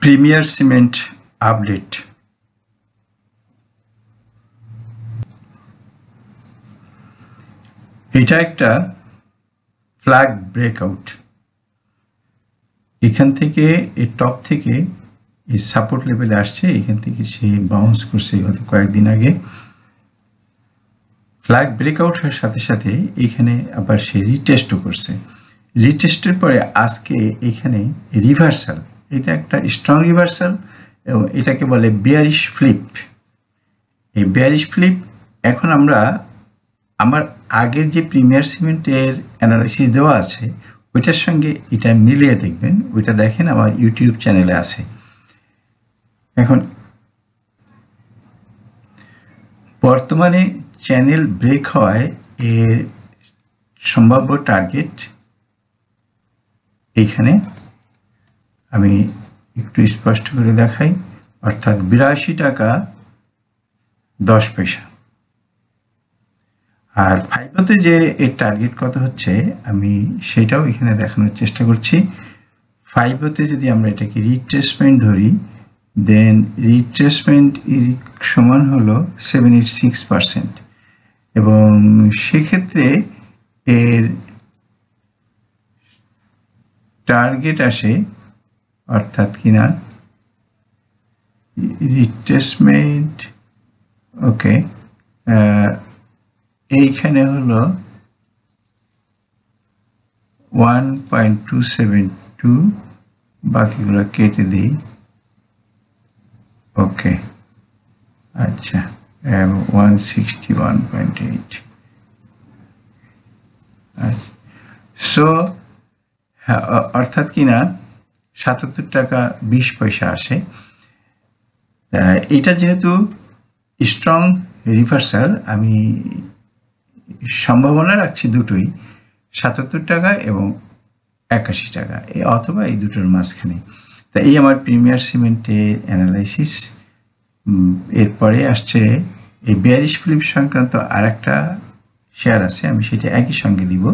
Premier cement update. এটা একটা flag breakout. এখান থেকে এই টপ থেকে এই সাপোর্ট লেভেলে আসছে, এখান থেকে সে বাউন্স করছে গত কয়েকদিন আগে। ফ্ল্যাগ ব্রেকআউট হওয়ার সাথে সাথে এখানে আবার সে রিটেস্টও করছে। রিটেস্টের পরে আজকে এখানে রিভার্সাল, এটা একটা স্ট্রং রিভার্সাল এবং এটাকে বলে বেয়ারিশ ফ্লিপ। এই বেয়ারিশ ফ্লিপ এখন আমার আগের যে প্রিমিয়ার সিমেন্টের অ্যানালাইসিস দেওয়া আছে ওইটার সঙ্গে এটা মিলিয়ে দেখবেন, ওইটা দেখেন আমার ইউটিউব চ্যানেলে আছে। এখন বর্তমানে চ্যানেল ব্রেক হওয়ায় এর সম্ভাব্য টার্গেট এইখানে আমি একটু স্পষ্ট করে দেখাই, অর্থাৎ 82 টাকা 10 পয়সা। আর ফাইভতে যে এর টার্গেট কত হচ্ছে আমি সেটাও এখানে দেখানোর চেষ্টা করছি। ফাইভতে যদি আমরা এটাকে রিট্রেসমেন্ট ধরি, দেন রিট্রেসমেন্ট সমান হলো 786%, এবং সেক্ষেত্রে এর টার্গেট আসে, অর্থাৎ কিনা রিট্রেসমেন্ট ওকে এইখানে হলো 1.272, বাকিগুলো কেটে দিই। ওকে, আচ্ছা 161.8। আচ্ছা, সো অর্থাৎ কিনা 77 টাকা 20 পয়সা আসে। এটা যেহেতু স্ট্রং রিভার্সাল, আমি সম্ভাবনা রাখছি দুটোই, 77 টাকা এবং 81 টাকা, অথবা এই দুটোর মাঝখানে। তা এই আমার প্রিমিয়ার সিমেন্টের অ্যানালাইসিস। এরপরে আসছে এই বেয়ারিশ ফ্লিপ সংক্রান্ত আর একটা শেয়ার আছে, আমি সেটা একই সঙ্গে দিব,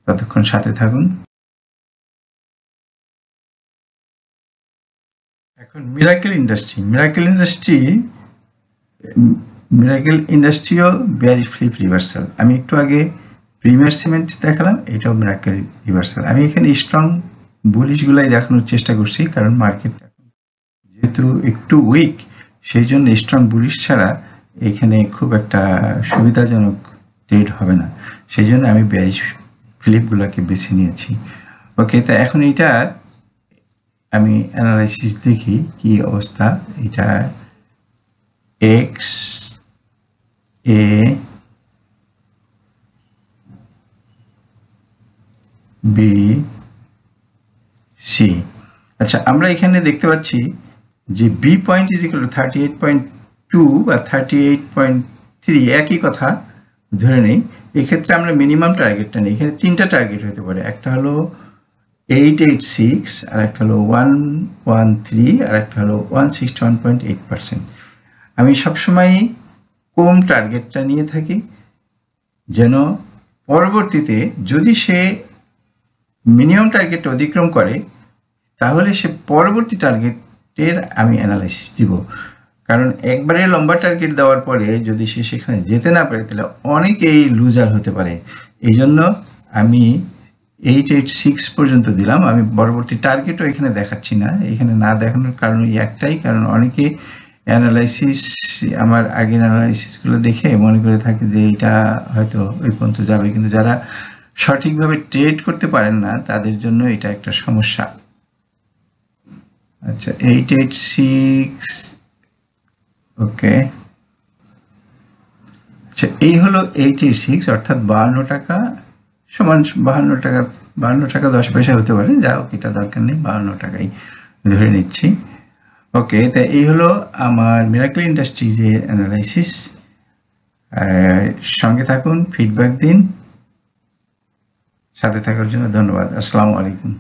ততক্ষণ সাথে থাকুন। এখন মিরাকেল ইন্ডাস্ট্রিও বেয়ারিশ ফ্লিপ রিভার্সাল। আমি একটু আগে প্রিমিয়ার সিমেন্ট দেখালাম, এটাও মিরাকেল রিভার্সাল। আমি এখানে স্ট্রং বুলিশগুলাই দেখানোর চেষ্টা করছি, কারণ মার্কেট যেহেতু একটু উইক, সেই জন্য স্ট্রং বুলিশ ছাড়া এখানে খুব একটা সুবিধাজনক ট্রেড হবে না, সেই জন্য আমি বেয়ারিশ ফ্লিপগুলোকে বেছে নিয়েছি। ওকে, তা এখন এইটা আমি অ্যানালাইসিস দেখি কি অবস্থা। এটা এক্স এ বি সি। আচ্ছা, আমরা এখানে দেখতে পাচ্ছি যে B point is equal to 38.2 বা 38.3, একই কথা ধরে নেই। এক্ষেত্রে আমরা মিনিমাম টার্গেটটা নেই, এখানে তিনটা টার্গেট হতে পারে, একটা হলো 886, আর একটা হলো 113, আর একটা হলো 161.8%। আমি সবসময় কম টার্গেটটা নিয়ে থাকি, যেন পরবর্তীতে যদি সে মিনিমাম টার্গেট অতিক্রম করে তাহলে সে পরবর্তী টার্গেটের আমি অ্যানালাইসিস দিব। কারণ একবারে লম্বা টার্গেট দেওয়ার পরে যদি সে সেখানে যেতে না পারে তাহলে অনেকেই লুজার হতে পারে। এই জন্য আমি 886 পর্যন্ত দিলাম। আমি পরবর্তী টার্গেটও এখানে দেখাচ্ছি না, এখানে না দেখানোর কারণ একটাই, কারণ অনেকে অ্যানালাইসিস, আমার আগের অ্যানালাইসিসগুলো দেখে মনে করে থাকে যে এটা হয়তো ওই পর্যন্ত যাবে, কিন্তু যারা সঠিকভাবে ট্রেড করতে পারেন না তাদের জন্য এটা একটা সমস্যা। আচ্ছা, 886 ওকে। আচ্ছা, এই হলো 886, অর্থাৎ 52 টাকা সমান 52 টাকা 10 পয়সা হতে পারে, যা হোক এটা দরকার নেই, 52 টাকাই ধরে নিচ্ছি। ওকে, তা এই হলো আমার মিরাকেল ইন্ডাস্ট্রিজের অ্যানালাইসিস। সঙ্গে থাকুন, ফিডব্যাক দিন। সাথে থাকার জন্য ধন্যবাদ। আসসালামু আলাইকুম।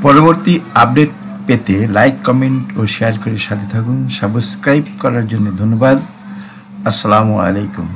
পরবর্তী আপডেট পেতে লাইক, কমেন্ট ও শেয়ার করে সাথে থাকুন। সাবস্ক্রাইব করার জন্য ধন্যবাদ। আসসালামু আলাইকুম।